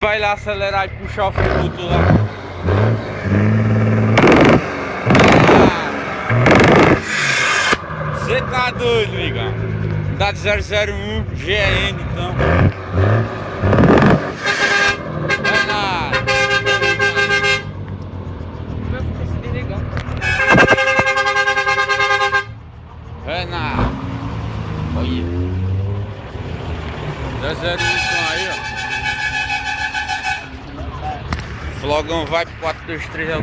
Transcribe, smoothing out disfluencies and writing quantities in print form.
Vai lá acelerar e puxar o fruto lá. Você tá doido, migão? Dá de 001 GN então. Vai nada. Vai nada. Olha. 001 aí, ó. Flogão vai pro 423 é o